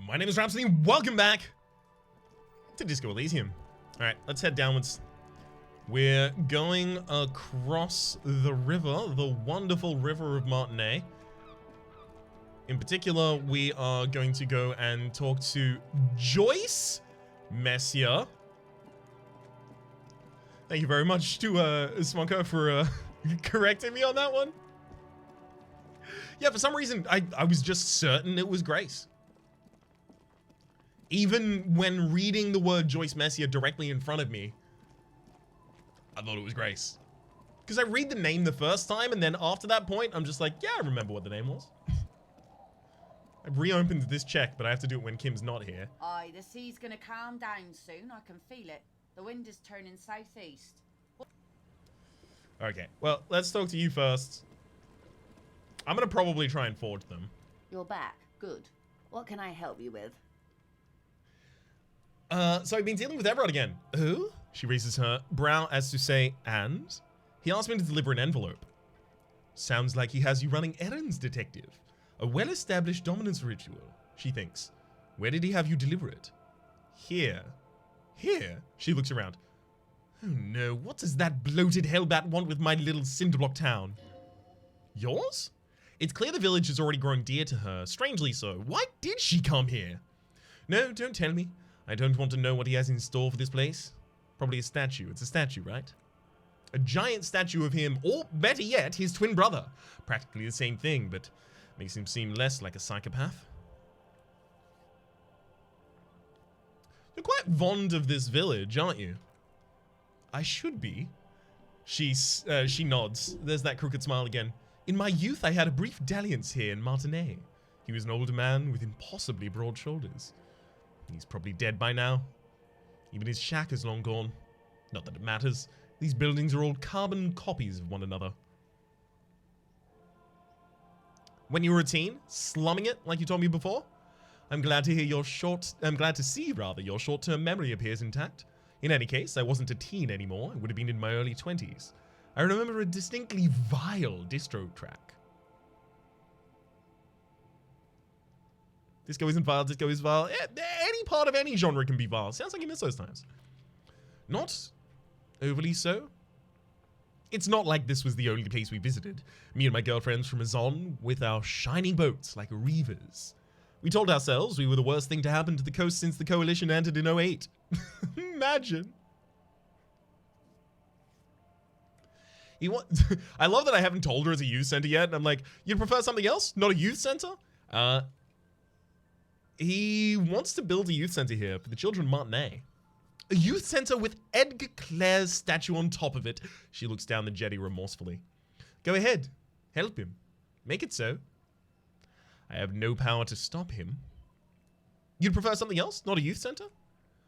My name is Rhapsody. Welcome back to Disco Elysium. Alright, let's head downwards. We're going across the river, the wonderful river of Martinez. In particular, we are going to go and talk to Joyce Messier. Thank you very much to Smonka for correcting me on that one. Yeah, for some reason, I was just certain it was Grace. Even when reading the word Joyce Messier directly in front of me, I thought it was Grace. Because I read the name the first time, and then after that point, I'm just like, yeah, I remember what the name was. I've reopened this check, but I have to do it when Kim's not here. Aye, the sea's gonna calm down soon. I can feel it. The wind is turning southeast. Okay, well, let's talk to you first. I'm gonna probably try and forge them. You're back. Good. What can I help you with? So I've been dealing with Evrart again. Who? She raises her brow as to say, and? He asked me to deliver an envelope. Sounds like he has you running errands, detective. A well-established dominance ritual, she thinks. Where did he have you deliver it? Here. Here? She looks around. Oh no, what does that bloated hellbat want with my little cinderblock town? Yours? It's clear the village has already grown dear to her, strangely so. Why did she come here? No, don't tell me. I don't want to know what he has in store for this place. Probably a statue. It's a statue, right? A giant statue of him, or better yet, his twin brother. Practically the same thing, but makes him seem less like a psychopath. You're quite fond of this village, aren't you? I should be. She nods. There's that crooked smile again. In my youth, I had a brief dalliance here in Martinez. He was an older man with impossibly broad shoulders. He's probably dead by now. Even his shack is long gone. Not that it matters. These buildings are all carbon copies of one another. When you were a teen, slumming it like you told me before, I'm glad to see your short-term memory appears intact. In any case, I wasn't a teen anymore. I would have been in my early 20s. I remember a distinctly vile distro track. Disco isn't vile, disco is vile. Any part of any genre can be vile. Sounds like you miss those times. Not overly so. It's not like this was the only place we visited. Me and my girlfriends from Azon with our shining boats like reavers. We told ourselves we were the worst thing to happen to the coast since the coalition entered in '08. Imagine. I love that I haven't told her it's a youth center yet. And I'm like, you'd prefer something else? Not a youth center? He wants to build a youth center here for the children of Martinez. A youth center with Edgar Clare's statue on top of it. She looks down the jetty remorsefully. Go ahead. Help him. Make it so. I have no power to stop him. You'd prefer something else? Not a youth center?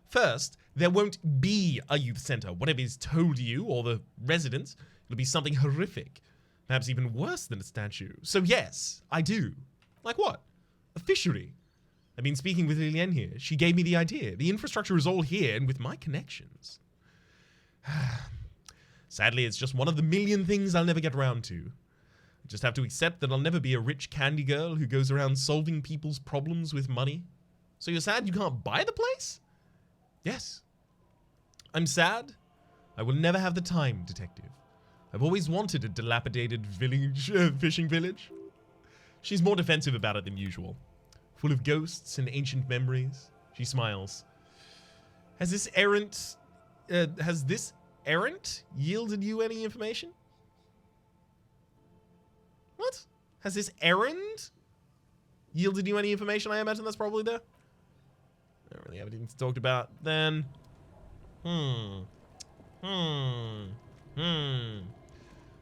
First, there won't be a youth center. Whatever is told you, or the residents, it'll be something horrific. Perhaps even worse than a statue. So yes, I do. Like what? A fishery. I've been speaking with Liliane here. She gave me the idea. The infrastructure is all here, and with my connections. Sadly, it's just one of the million things I'll never get around to. I just have to accept that I'll never be a rich candy girl who goes around solving people's problems with money. So you're sad you can't buy the place? Yes. I'm sad. I will never have the time, detective. I've always wanted a dilapidated village, fishing village. She's more defensive about it than usual. Full of ghosts and ancient memories. She smiles. Has this errant yielded you any information? What? Has this errand yielded you any information? I imagine that's probably there. I don't really have anything to talk about then.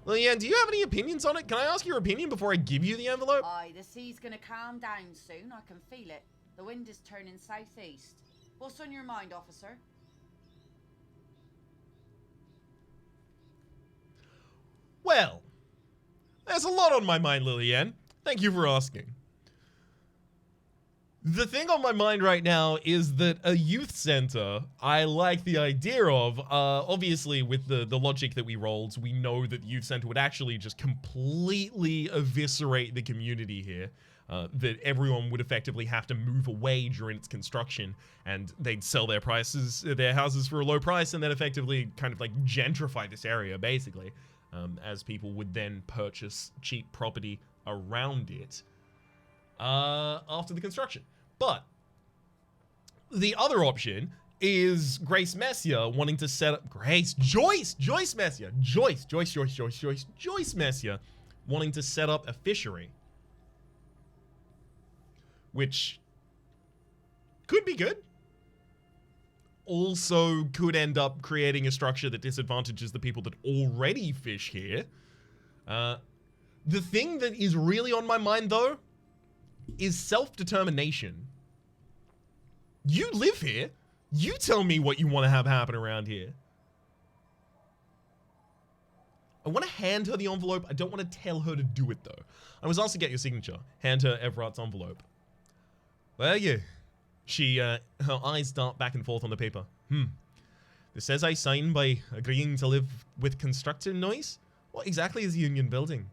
Liliane, do you have any opinions on it? Can I ask your opinion before I give you the envelope? Aye, the sea's gonna calm down soon. I can feel it. The wind is turning southeast. What's on your mind, officer? Well, there's a lot on my mind, Liliane. Thank you for asking. The thing on my mind right now is that a youth center, I like the idea of. Obviously, with the logic that we rolled, we know that the youth center would actually just completely eviscerate the community here. that everyone would effectively have to move away during its construction, and they'd sell their houses for a low price, and then effectively kind of like gentrify this area, basically, as people would then purchase cheap property around it after the construction. But the other option is Joyce Messier wanting to set up Joyce Messier wanting to set up a fishery, which could be good. Also could end up creating a structure that disadvantages the people that already fish here. The thing that is really on my mind, though, is self-determination. You live here. You tell me what you want to have happen around here. I want to hand her the envelope. I don't want to tell her to do it, though. I was asked to get your signature. Hand her Everart's envelope. Where are you? Her eyes dart back and forth on the paper. This says I sign by agreeing to live with construction noise? What exactly is the union building?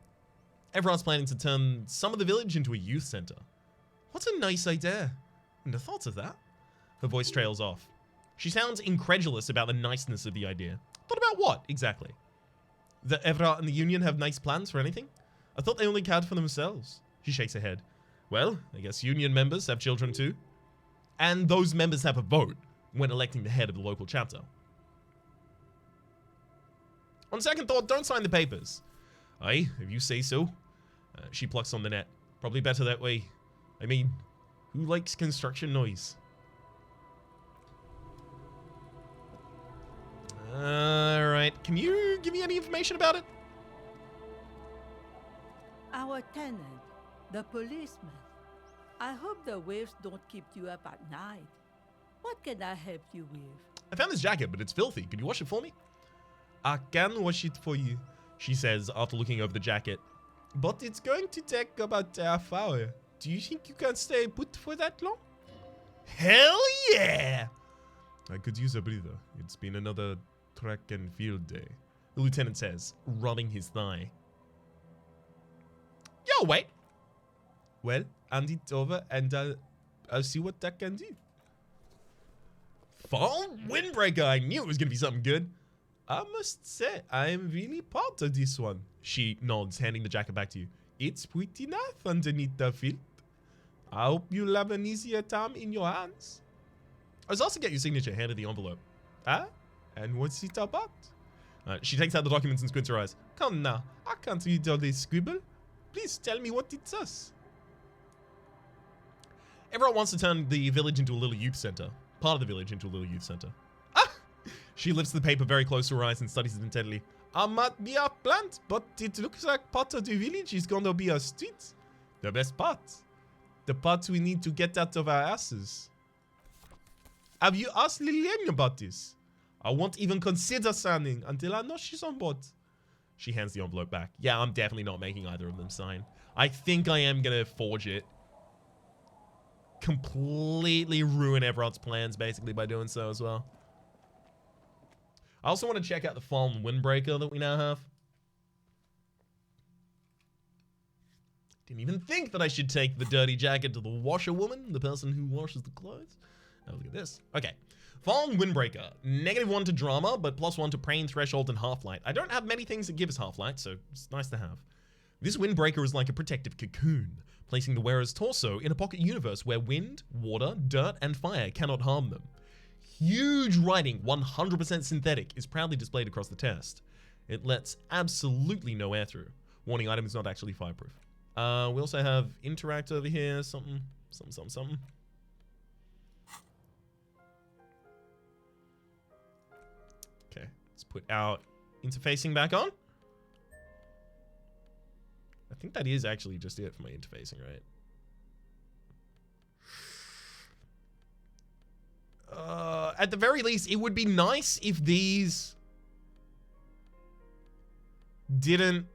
Everart's planning to turn some of the village into a youth center. What a nice idea. Wouldn't have thought of that. Her voice trails off. She sounds incredulous about the niceness of the idea. Thought about what, exactly? That Evrart and the union have nice plans for anything? I thought they only cared for themselves. She shakes her head. Well, I guess union members have children too. And those members have a vote when electing the head of the local chapter. On second thought, don't sign the papers. Aye, if you say so. She plucks on the net. Probably better that way. I mean, who likes construction noise? Alright, can you give me any information about it? Our tenant, the policeman. I hope the waves don't keep you up at night. What can I help you with? I found this jacket, but it's filthy. Could you wash it for me? I can wash it for you, she says after looking over the jacket. But it's going to take about a half hour. Do you think you can stay put for that long? Hell yeah! I could use a breather. It's been another track and field day, the lieutenant says, rubbing his thigh. Yo, wait. Well, hand it over and I'll see what that can do. Fall Windbreaker. I knew it was going to be something good. I must say, I am really proud of this one. She nods, handing the jacket back to you. It's pretty nice underneath the field. I hope you'll have an easier time in your hands. I was also get your signature, handed the envelope. Ah? And what's it about? She takes out the documents and squints her eyes. Come now, I can't read all this scribble. Please tell me what it says. Everyone wants to turn the village into a little youth center. Part of the village into a little youth center. Ah! She lifts the paper very close to her eyes and studies it intently. I might be a plant, but it looks like part of the village is gonna be a street. The best part. The part we need to get out of our asses. Have you asked Lillian about this? I won't even consider signing until I know she's on board. She hands the envelope back. Yeah, I'm definitely not making either of them sign. I think I am gonna forge it. Completely ruin Evrart's plans, basically, by doing so as well. I also want to check out the Fallen Windbreaker that we now have. Didn't even think that I should take the dirty jacket to the washerwoman, the person who washes the clothes. Oh, look at this. Okay. Fallen Windbreaker. -1 to drama, but +1 to praying threshold and half-light. I don't have many things that give us half-light, so it's nice to have. This windbreaker is like a protective cocoon, placing the wearer's torso in a pocket universe where wind, water, dirt, and fire cannot harm them. Huge writing, 100% synthetic, is proudly displayed across the test. It lets absolutely no air through. Warning, item is not actually fireproof. We also have interact over here, something. Okay, let's put our interfacing back on. I think that is actually just it for my interfacing, right? At the very least, it would be nice if these didn't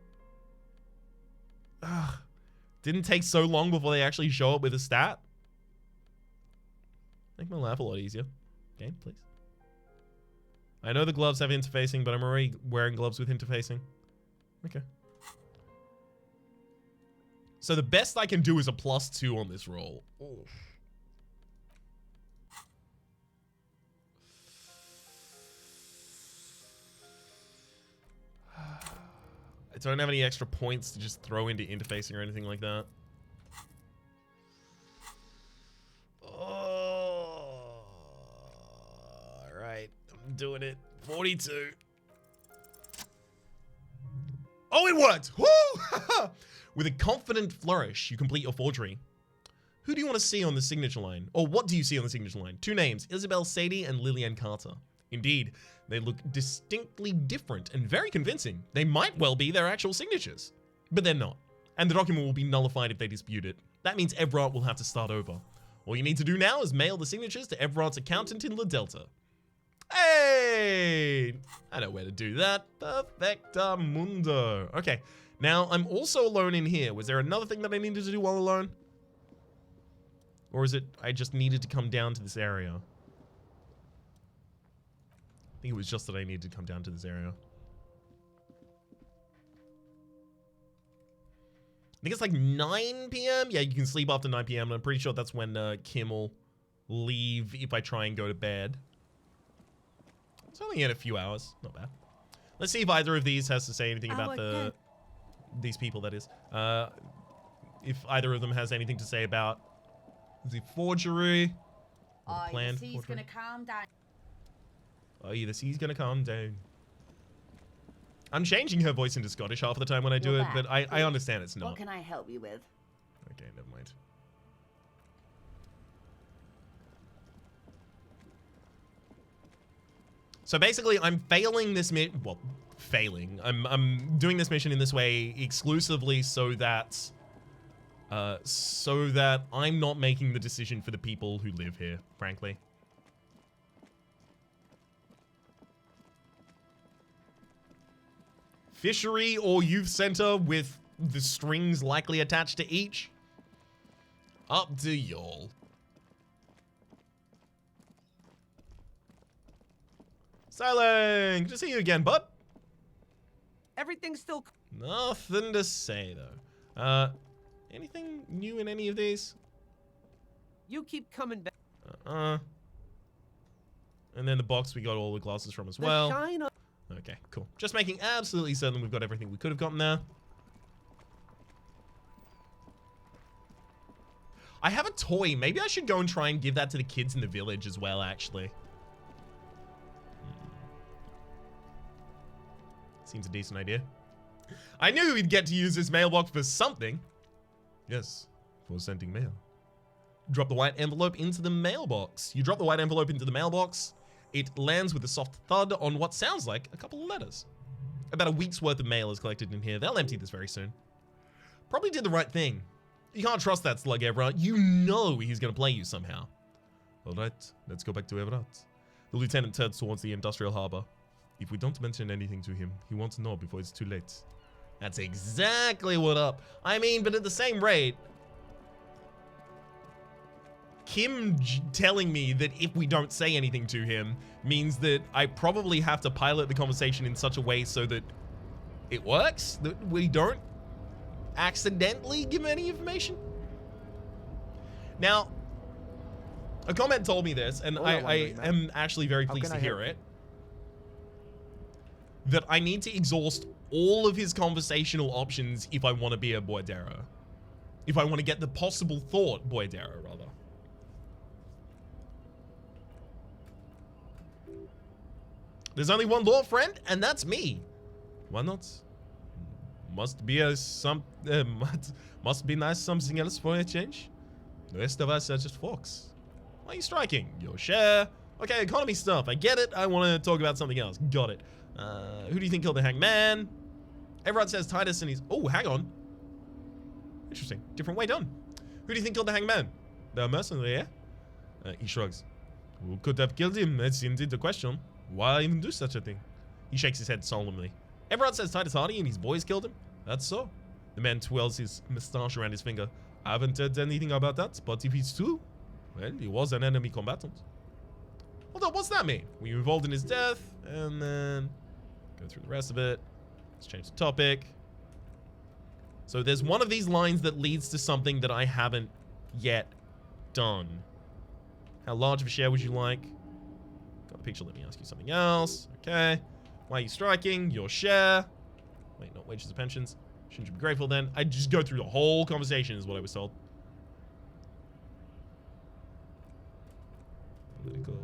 take so long before they actually show up with a stat. Make my life a lot easier. Game, please. I know the gloves have interfacing, but I'm already wearing gloves with interfacing. Okay. So the best I can do is a +2 on this roll. Oof. I don't have any extra points to just throw into interfacing or anything like that. Oh, all right, I'm doing it. 42. Oh, it worked! Woo! With a confident flourish, you complete your forgery. Who do you want to see on the signature line? Or what do you see on the signature line? 2 names, Isabel Sadie and Lillian Carter. Indeed, they look distinctly different and very convincing. They might well be their actual signatures, but they're not. And the document will be nullified if they dispute it. That means Evrart will have to start over. All you need to do now is mail the signatures to Evrart's accountant in La Delta. Hey! I know where to do that. Perfecta mundo. Okay, now I'm also alone in here. Was there another thing that I needed to do while alone? Or is it I just needed to come down to this area? I think it was just that I needed to come down to this area. I think it's like 9 p.m. Yeah, you can sleep after 9 p.m. And I'm pretty sure that's when Kim will leave if I try and go to bed. It's only in a few hours. Not bad. Let's see if either of these has to say anything about these people, that is. If either of them has anything to say about the forgery. Or the planned he's forgery. gonna calm down. Oh, yeah, the sea's gonna calm down. I'm changing her voice into Scottish half the time when I do You're it, back. but I understand it's not. What can I help you with? Okay, never mind. So basically, I'm failing this I'm doing this mission in this way exclusively so that I'm not making the decision for the people who live here, frankly. Fishery or youth center with the strings likely attached to each? Up to y'all. Styling, good to see you again, bud. Everything's still... Nothing to say, though. Anything new in any of these? You keep coming back. And then the box we got all the glasses from as The well. shine of... Okay, cool. Just making absolutely certain we've got everything we could have gotten there. I have a toy. Maybe I should go and try and give that to the kids in the village as well, actually. Seems a decent idea. I knew we'd get to use this mailbox for something. Yes, for sending mail. Drop the white envelope into the mailbox. You drop the white envelope into the mailbox. It lands with a soft thud on what sounds like a couple of letters. About a week's worth of mail is collected in here. They'll empty this very soon. Probably did the right thing. You can't trust that slug, Evrart. You know he's going to play you somehow. All right, let's go back to Evrart. The lieutenant turns towards the industrial harbor. If we don't mention anything to him, he won't know before it's too late. That's exactly what up. I mean, but at the same rate, Kim telling me that if we don't say anything to him means that I probably have to pilot the conversation in such a way so that it works, that we don't accidentally give any information. Now, a comment told me this, and I am actually very pleased to hear it, that I need to exhaust all of his conversational options if I want to be a Boydero. If I want to get the possible thought Boydero, rather. There's only one law friend, and that's me. Why not? Must be must be nice something else for a change. The rest of us are just folks. Why are you striking? Your share. Okay, economy stuff. I get it. I want to talk about something else. Got it. Who do you think killed the hangman? Evrart says Titus and he's... Oh, hang on. Interesting. Different way done. Who do you think killed the hangman? The mercenary, yeah? He shrugs. Who could have killed him? That's indeed the question. Why even do such a thing? He shakes his head solemnly. Evrart says Titus Hardy and his boys killed him. That's so. The man twirls his moustache around his finger. I haven't heard anything about that, but if it's true, well, he was an enemy combatant. Hold on, what's that mean? Were you involved in his death? And then go through the rest of it. Let's change the topic. So there's one of these lines that leads to something that I haven't yet done. How large of a share would you like? Got a picture, let me ask you something else. Okay. Why are you striking? Your share. Wait, not wages or pensions. Shouldn't you be grateful then? I just go through the whole conversation is what I was told. Political.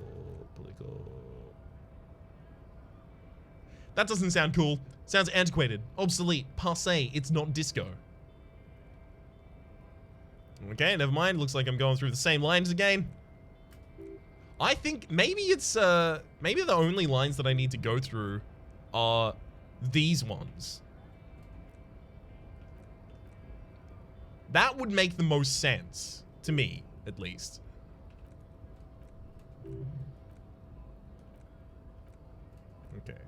That doesn't sound cool. Sounds antiquated, obsolete, passé. It's not disco. Okay, never mind. Looks like I'm going through the same lines again. I think maybe it's, maybe the only lines that I need to go through are these ones. That would make the most sense, to me, at least. Okay.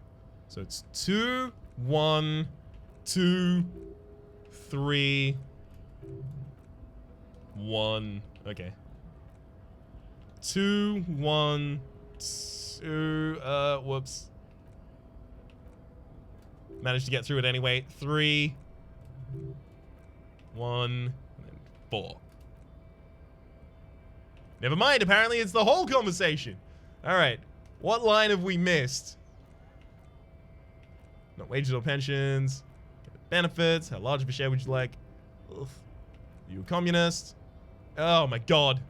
So it's 2, 1, 2, 3, 1. Okay. 2, 1, 2. Whoops. Managed to get through it anyway. 3, 1, and then 4. Never mind. Apparently, it's the whole conversation. All right. What line have we missed? Not wages or pensions. Benefits. How large of a share would you like? Ugh. Are you a communist? Oh my god.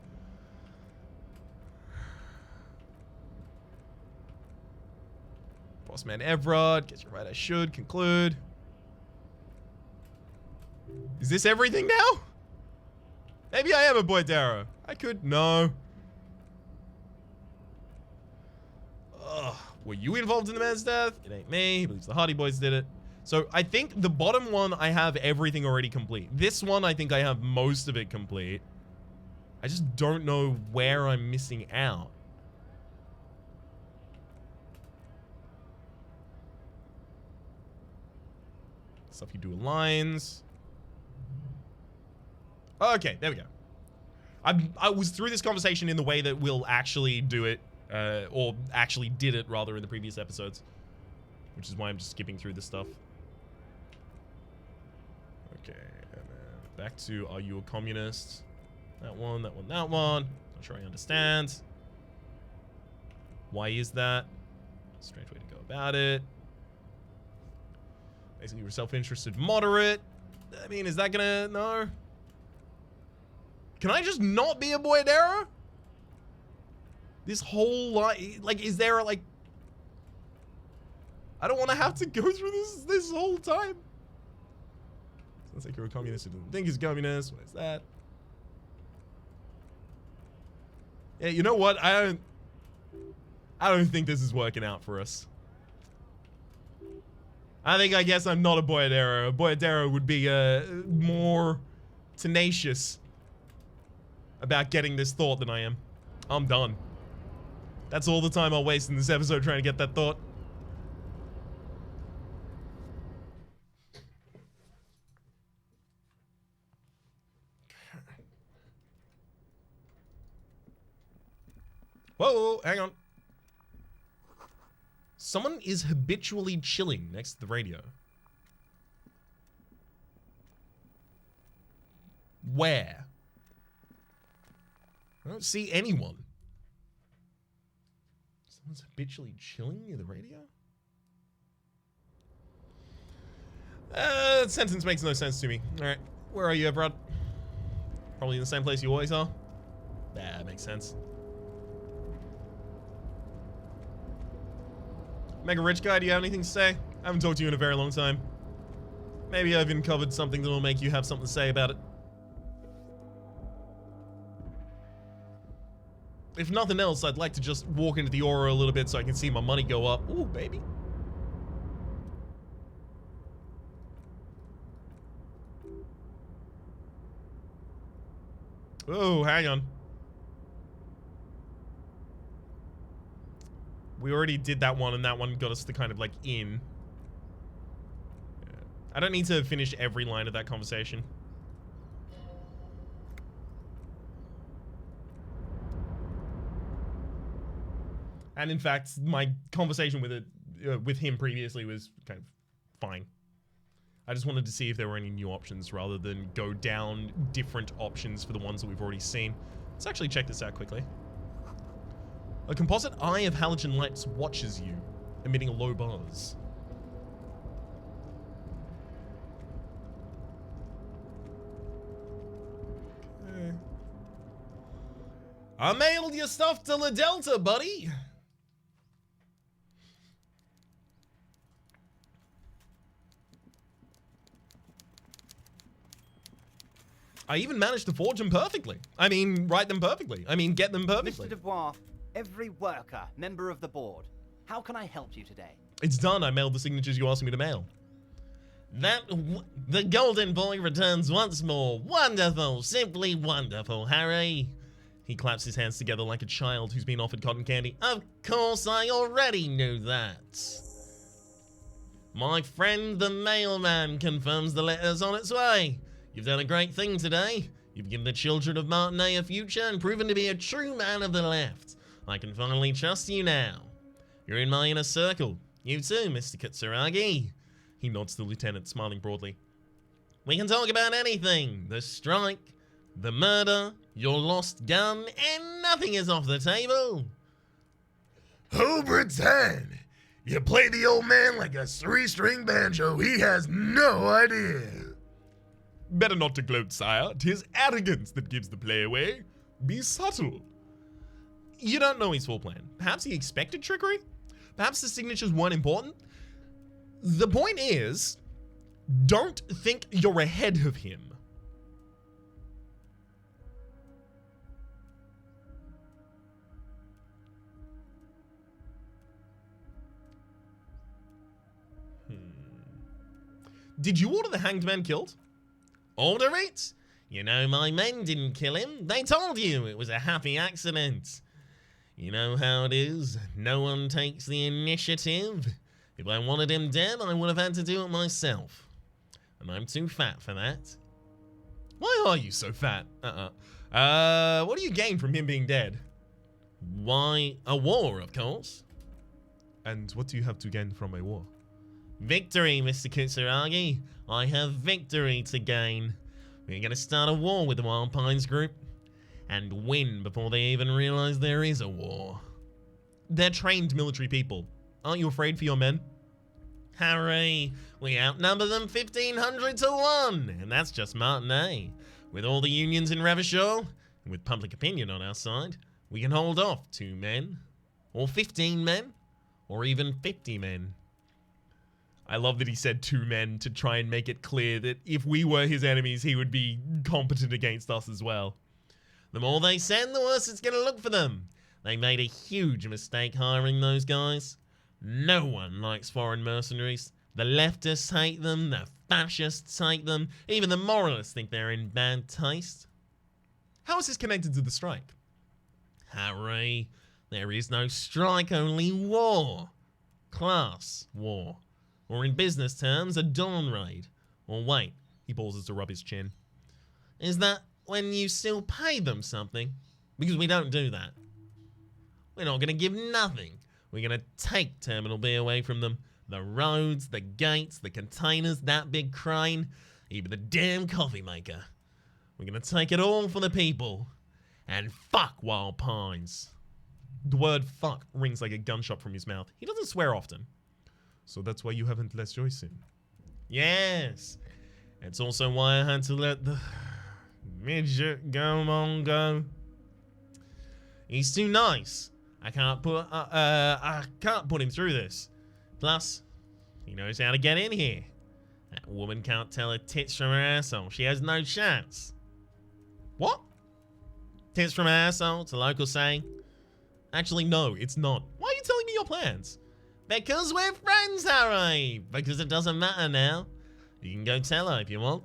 Bossman Evrart. Guess you're right, I should conclude. Is this everything now? Maybe I am a Boydero. I could. No. Ugh. Were you involved in the man's death? It ain't me. He believes the Hardy Boys did it. So I think the bottom one, I have everything already complete. This one, I think I have most of it complete. I just don't know where I'm missing out. Stuff you do in lines. Okay, there we go. I was through this conversation in the way that we'll actually do it, or actually did it rather in the previous episodes, which is why I'm just skipping through this stuff. Okay, and then back to are you a communist? That one, that one, that one. Not sure I understand. Why is that? Strange way to go about it. Basically, you're self-interested moderate. I mean, is that gonna... No. Can I just not be a Boydero? This whole like, is there like... I don't want to have to go through this whole time. Sounds like you're a communist who doesn't think he's a communist. What is that? Yeah, you know what? I don't think this is working out for us. I guess I'm not a Boydero. A Boydero would be more tenacious about getting this thought than I am. I'm done. That's all the time I'll waste in this episode trying to get that thought. Whoa, hang on. Someone is habitually chilling next to the radio. Where? I don't see anyone. Someone's habitually chilling near the radio? That sentence makes no sense to me. Alright, where are you, Evrart? Probably in the same place you always are? That makes sense. Mega Rich Guy, do you have anything to say? I haven't talked to you in a very long time. Maybe I've uncovered something that'll make you have something to say about it. If nothing else, I'd like to just walk into the aura a little bit so I can see my money go up. Ooh, baby. Oh, hang on. We already did that one, and that one got us to kind of like in. Yeah. I don't need to finish every line of that conversation. And in fact, my conversation with him previously was kind of fine. I just wanted to see if there were any new options rather than go down different options for the ones that we've already seen. Let's actually check this out quickly. A composite eye of halogen lights watches you, emitting a low buzz. Okay. I mailed your stuff to La Delta, buddy! I even managed to forge them perfectly. I mean, write them perfectly. I mean, get them perfectly. Mr. Dubois, every worker, member of the board. How can I help you today? It's done. I mailed the signatures you asked me to mail. The golden boy returns once more. Wonderful, simply wonderful, Harry. He claps his hands together like a child who's been offered cotton candy. Of course, I already knew that. My friend the mailman confirms the letter's on its way. You've done a great thing today. You've given the children of Martinet a future and proven to be a true man of the left. I can finally trust you now. You're in my inner circle. You too, Mr. Kitsuragi. He nods to the lieutenant, smiling broadly. We can talk about anything. The strike, the murder, your lost gun, and nothing is off the table. Who pretend? You play the old man like a three-string banjo. He has no idea. Better not to gloat, sire. 'Tis arrogance that gives the play away. Be subtle. You don't know his full plan. Perhaps he expected trickery? Perhaps the signatures weren't important? The point is, don't think you're ahead of him. Did you order the hanged man killed? Order it? You know my men didn't kill him. They told you it was a happy accident. You know how it is. No one takes the initiative. If I wanted him dead, I would have had to do it myself. And I'm too fat for that. Why are you so fat? What do you gain from him being dead? Why, a war, of course. And what do you have to gain from a war? Victory, Mr. Kitsuragi. I have victory to gain. We're gonna start a war with the Wild Pines group and win before they even realize there is a war. They're trained military people. Aren't you afraid for your men? Harry, we outnumber them 1,500 to 1, and that's just Martinet. With all the unions in Ravishore, and with public opinion on our side, we can hold off 2 men, or 15 men, or even 50 men. I love that he said 2 men to try and make it clear that if we were his enemies, he would be competent against us as well. The more they send, the worse it's going to look for them. They made a huge mistake hiring those guys. No one likes foreign mercenaries. The leftists hate them, the fascists hate them, even the moralists think they're in bad taste. How is this connected to the strike? Harry, there is no strike, only war. Class war. Or in business terms, a dawn raid. Or wait, he pauses to rub his chin. Is that when you still pay them something? Because we don't do that. We're not going to give nothing. We're going to take Terminal B away from them. The roads, the gates, the containers, that big crane, even the damn coffee maker. We're going to take it all for the people. And fuck Wild Pines. The word fuck rings like a gunshot from his mouth. He doesn't swear often. So that's why you haven't let Joyce in? Yes. It's also why I had to let the midget go. He's too nice. I can't put him through this. Plus, he knows how to get in here. That woman can't tell her tits from her asshole. She has no chance. What? Tits from her asshole? It's a local saying. Actually, no, it's not. Why are you telling me your plans? Because we're friends, Harry! Because it doesn't matter now. You can go tell her if you want.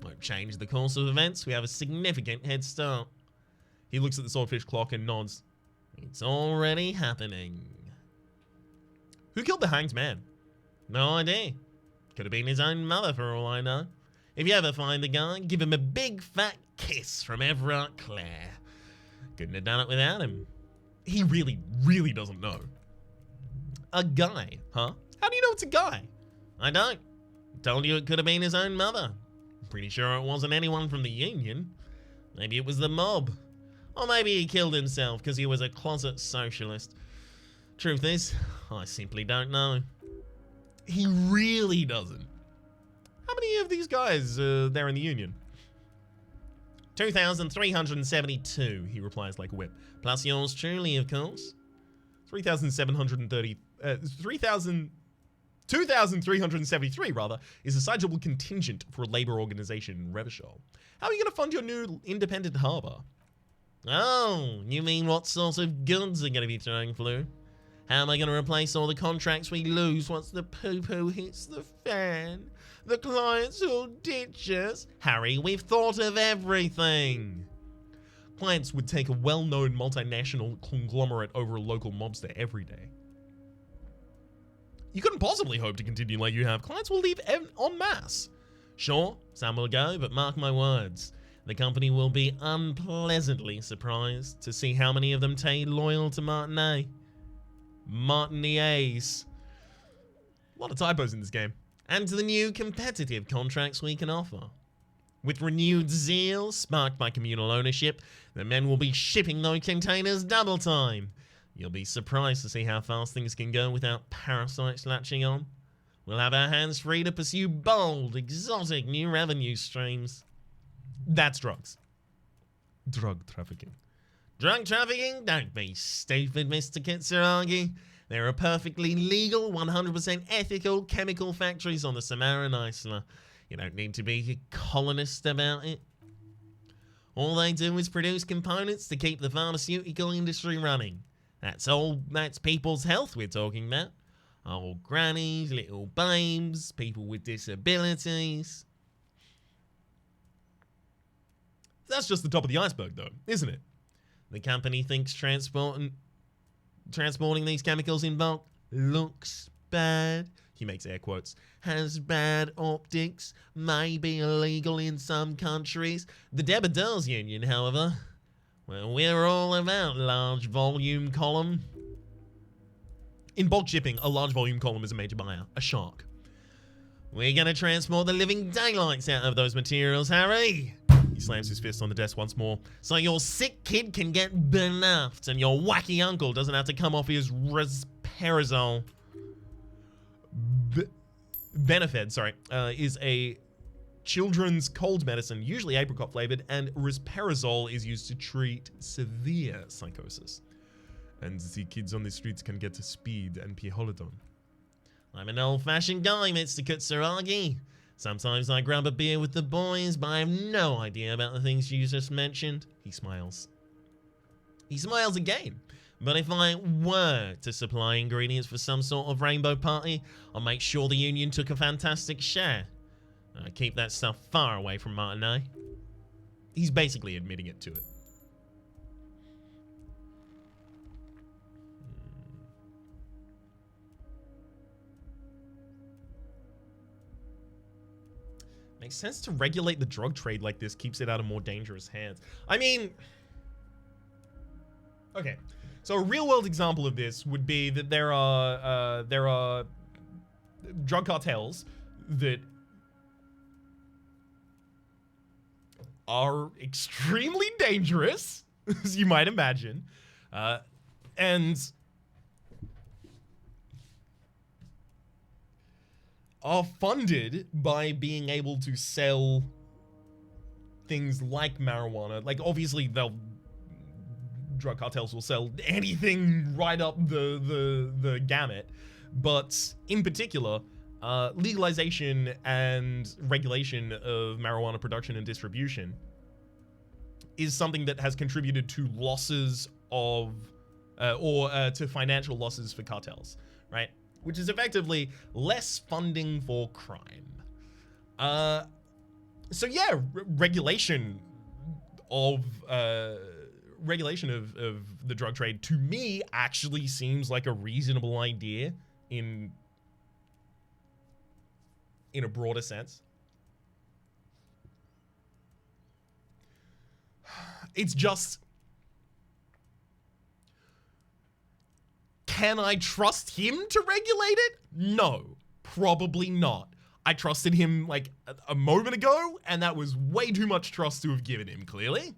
Won't change the course of events. We have a significant head start. He looks at the swordfish clock and nods. It's already happening. Who killed the hanged man? No idea. Could have been his own mother for all I know. If you ever find the guy, give him a big fat kiss from Evrart Claire. Couldn't have done it without him. He really, really doesn't know. A guy, huh? How do you know it's a guy? I don't. Told you it could have been his own mother. Pretty sure it wasn't anyone from the Union. Maybe it was the mob. Or maybe he killed himself because he was a closet socialist. Truth is, I simply don't know. He really doesn't. How many of these guys are there in the Union? 2,372, he replies like a whip. Plus yours truly, of course. 2,373 rather, is a sizable contingent for a labor organization in Revachol. How are you going to fund your new independent harbour? Oh, you mean what sort of goods are going to be throwing through? How am I going to replace all the contracts we lose once the poo-poo hits the fan? The clients will ditch us. Harry, we've thought of everything. Clients would take a well-known multinational conglomerate over a local mobster every day. You couldn't possibly hope to continue like you have. Clients will leave en masse. Sure, some will go, but mark my words. The company will be unpleasantly surprised to see how many of them stay loyal to Martinet. Martiniers. A lot of typos in this game. And to the new competitive contracts we can offer. With renewed zeal, sparked by communal ownership, the men will be shipping those containers double time. You'll be surprised to see how fast things can go without parasites latching on. We'll have our hands free to pursue bold, exotic new revenue streams. That's drugs. Drug trafficking. Drug trafficking? Don't be stupid, Mr. Kitsuragi. There are perfectly legal, 100% ethical chemical factories on the Samara Isla. You don't need to be a colonist about it. All they do is produce components to keep the pharmaceutical industry running. That's people's health we're talking about. Old grannies, little babes, people with disabilities. That's just the top of the iceberg though, isn't it? The company thinks transporting these chemicals in bulk looks bad. He makes air quotes. Has bad optics. May be illegal in some countries. The Debiteurs Union, however, well, we're all about large volume column. In bulk shipping, a large volume column is a major buyer, a shark. We're gonna transport the living daylights out of those materials, Harry. He slams his fist on the desk once more. So your sick kid can get benuffed and your wacky uncle doesn't have to come off his resperazole. Benefed, is a children's cold medicine, usually apricot flavored, and risperazole is used to treat severe psychosis. And the kids on the streets can get speed and piholidon. I'm an old-fashioned guy, Mr. Kitsuragi. Sometimes I grab a beer with the boys, but I have no idea about the things you just mentioned. He smiles. He smiles again. But if I were to supply ingredients for some sort of rainbow party, I'll make sure the Union took a fantastic share. Keep that stuff far away from Martinet. He's basically admitting it to it. Makes sense to regulate the drug trade like this, keeps it out of more dangerous hands. I mean, okay. So a real world example of this would be that there are drug cartels that are extremely dangerous, as you might imagine, and are funded by being able to sell things like marijuana. Like, obviously, drug cartels will sell anything right up the gamut, but in particular, legalization and regulation of marijuana production and distribution is something that has contributed to losses of, to financial losses for cartels, right? Which is effectively less funding for crime. So yeah, regulation of the drug trade to me actually seems like a reasonable idea in a broader sense. It's just, can I trust him to regulate it? No, probably not. I trusted him like a moment ago, and that was way too much trust to have given him, clearly.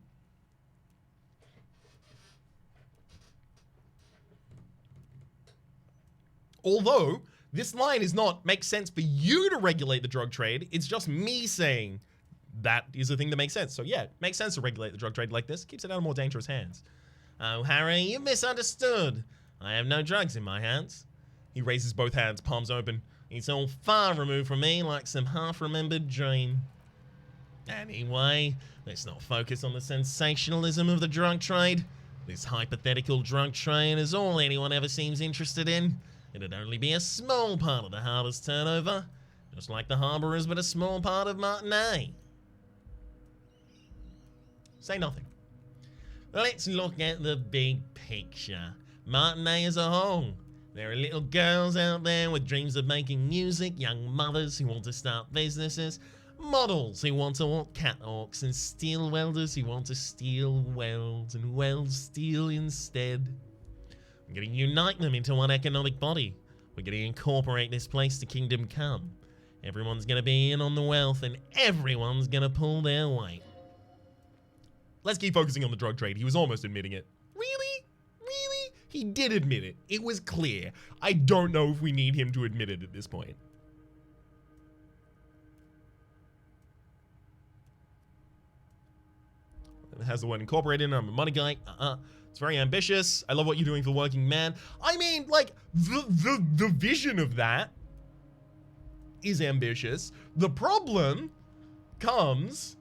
Although, this line is not, makes sense for you to regulate the drug trade, it's just me saying that is the thing that makes sense. So yeah, it makes sense to regulate the drug trade like this, keeps it out of more dangerous hands. Oh, Harry, you misunderstood. I have no drugs in my hands. He raises both hands, palms open. It's all far removed from me, like some half-remembered dream. Anyway, let's not focus on the sensationalism of the drug trade. This hypothetical drug trade is all anyone ever seems interested in. It'd only be a small part of the harbor's turnover, just like the harbor is but a small part of Martinez. Say nothing. Let's look at the big picture. Martinez as a whole. There are little girls out there with dreams of making music, young mothers who want to start businesses, models who want to walk catwalks, and steel welders who want to steel weld and weld steel instead. We're going to unite them into one economic body. We're going to incorporate this place to Kingdom Come. Everyone's going to be in on the wealth, and everyone's going to pull their weight. Let's keep focusing on the drug trade. He was almost admitting it. Really? Really? He did admit it. It was clear. I don't know if we need him to admit it at this point. It has the word incorporated in it. I'm a money guy. It's very ambitious. I love what you're doing for working man. I mean, like, the vision of that is ambitious. The problem comes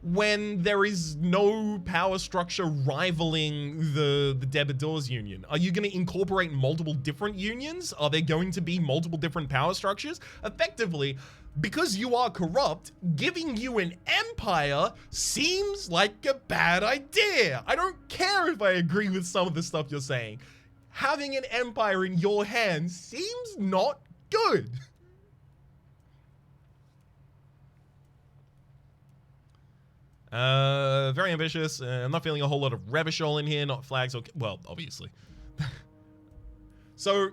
when there is no power structure rivaling the Debitors Union. Are you going to incorporate multiple different unions? Are there going to be multiple different power structures? Effectively, because you are corrupt, giving you an empire seems like a bad idea. I don't care if I agree with some of the stuff you're saying. Having an empire in your hands seems not good. Very ambitious. I'm not feeling a whole lot of Revachol in here, not flags. Okay. Well, obviously. So,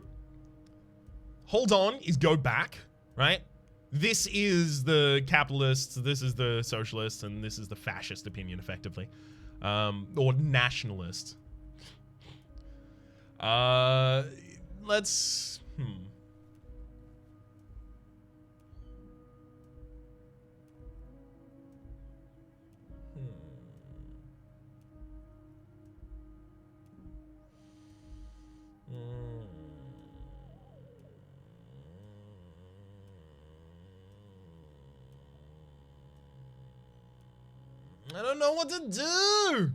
hold on is go back, right? This is the capitalists, this is the socialists, and this is the fascist opinion, effectively. Or nationalist. Let's... I don't know what to do.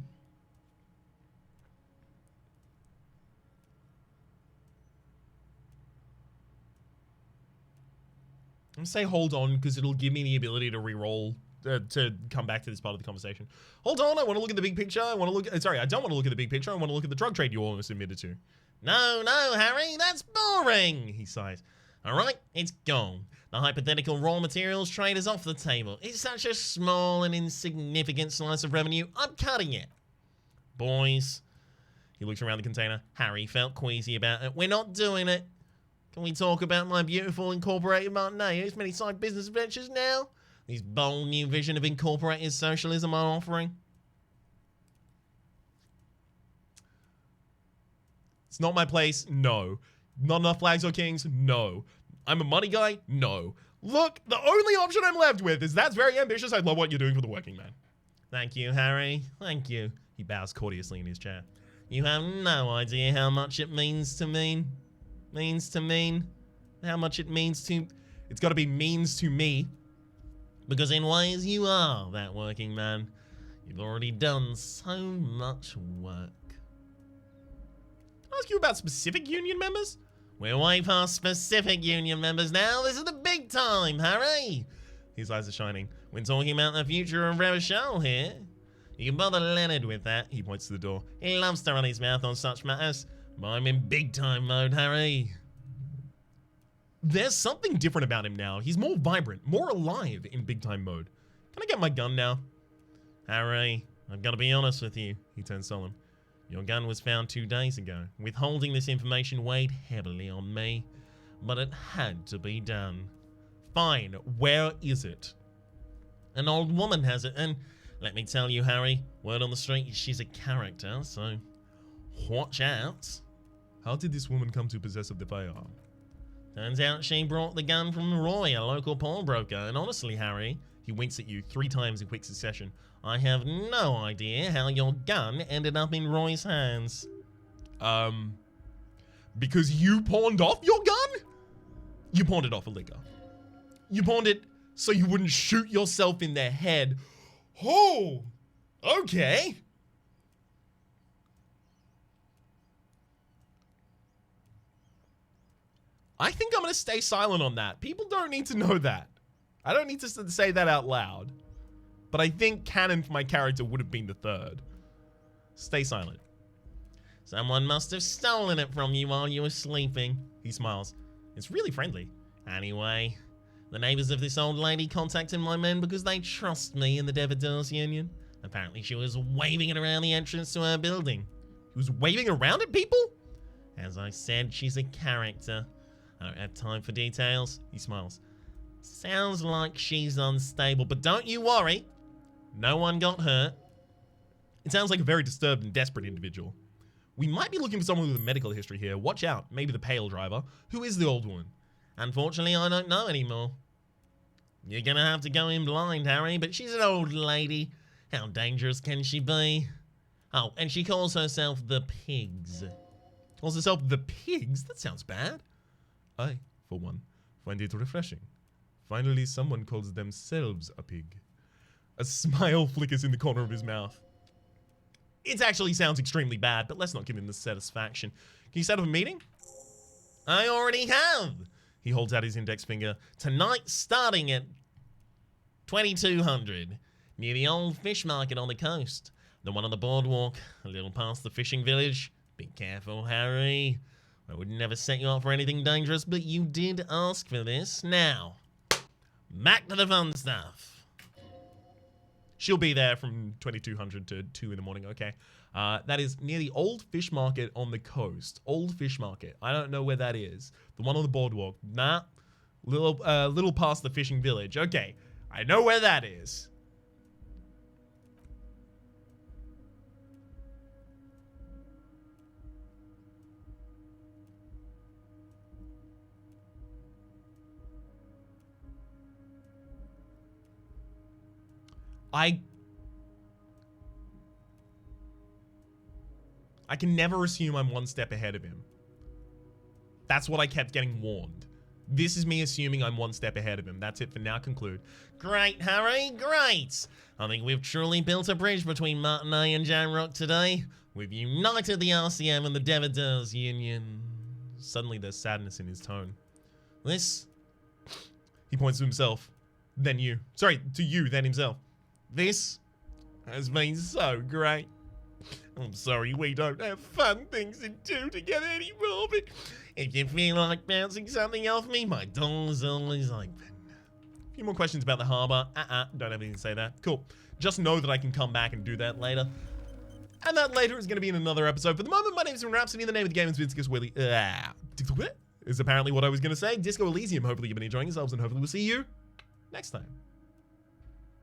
I'm gonna say hold on because it'll give me the ability to re-roll to come back to this part of the conversation. Hold on, I want to look at the big picture. I want to look at, sorry, I don't want to look at the big picture. I want to look at the drug trade you almost admitted to. No, Harry, that's boring, he sighs. All right, it's gone. The hypothetical raw materials trade is off the table. It's such a small and insignificant slice of revenue, I'm cutting it. Boys. He looks around the container. Harry felt queasy about it. We're not doing it. Can we talk about my beautiful incorporated Martinez? Many side business ventures now? This bold new vision of incorporated socialism I'm offering? It's not my place? No. Not enough flags or kings? No. I'm a money guy? No. Look, the only option I'm left with is that's very ambitious. I love what you're doing for the working man. Thank you, Harry. Thank you. He bows courteously in his chair. You have no idea how much it means to me. How much it means to... It's got to be means to me. Because in ways you are that working man. You've already done so much work. Can I ask you about specific union members? We're way past specific union members now. This is the big time, Harry. His eyes are shining. We're talking about the future of Revachol here. You can bother Leonard with that. He points to the door. He loves to run his mouth on such matters. But I'm in big time mode, Harry. There's something different about him now. He's more vibrant, more alive in big time mode. Can I get my gun now? Harry, I've got to be honest with you. He turns solemn. Your gun was found 2 days ago. Withholding this information weighed heavily on me. But it had to be done. Fine. Where is it? An old woman has it, and let me tell you, Harry, word on the street, she's a character, so watch out. How did this woman come to possess of the firearm? Turns out she brought the gun from Roy, a local pawnbroker, and honestly, Harry, He winks at you 3 times in quick succession. I have no idea how your gun ended up in Roy's hands. Because you pawned off your gun? You pawned it off a liquor. You pawned it so you wouldn't shoot yourself in the head. Oh, okay. I think I'm going to stay silent on that. People don't need to know that. I don't need to say that out loud. But I think canon for my character would have been the 3rd. Stay silent. Someone must have stolen it from you while you were sleeping. He smiles. It's really friendly. Anyway, the neighbors of this old lady contacted my men because they trust me in the Devadors Union. Apparently she was waving it around the entrance to her building. He was waving around at people? As I said, she's a character. I don't have time for details. He smiles. Sounds like she's unstable, but don't you worry. No one got hurt. It sounds like a very disturbed and desperate individual. We might be looking for someone with a medical history here. Watch out. Maybe the pale driver. Who is the old woman? Unfortunately, I don't know anymore. You're gonna have to go in blind, Harry, but she's an old lady. How dangerous can she be? Oh, and she calls herself the Pigs. Calls herself the Pigs? That sounds bad. I, for one, find it refreshing. Finally, someone calls themselves a pig. A smile flickers in the corner of his mouth. It actually sounds extremely bad, but let's not give him the satisfaction. Can you set up a meeting? I already have. He holds out his index finger. Tonight, starting at 2200, near the old fish market on the coast. The one on the boardwalk, a little past the fishing village. Be careful, Harry. I would never set you up for anything dangerous, but you did ask for this. Now, back to the fun stuff. She'll be there from 2200 to 2 in the morning, okay. That is near the old fish market on the coast. Old fish market. I don't know where that is. The one on the boardwalk. Nah. Little past the fishing village. Okay. I know where that is. I can never assume I'm one step ahead of him. That's what I kept getting warned. This is me assuming I'm one step ahead of him. That's it for now. Conclude. Great, Harry, great! I think we've truly built a bridge between Martinez and Jamrock today. We've united the RCM and the Devadors Union. Suddenly there's sadness in his tone. This... He points to himself, then you. Sorry, to you, then himself. This has been so great. I'm sorry we don't have fun things to do together anymore, but if you feel like bouncing something off me, my door's always open. A few more questions about the harbor. Don't have anything to say that. Cool. Just know that I can come back and do that later. And that later is going to be in another episode. For the moment, my name is Rhapsody. The name of the game is Disco Willy. Is apparently what I was going to say. Disco Elysium. Hopefully you've been enjoying yourselves, and hopefully we'll see you next time.